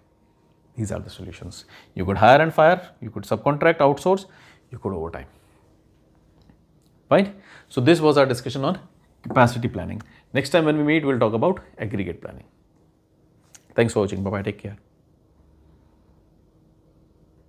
these are the solutions. You could hire and fire, you could subcontract, outsource, you could overtime. Fine. So this was our discussion on capacity planning. Next time when we meet, we'll talk about aggregate planning. Thanks for watching. Bye bye. Take care.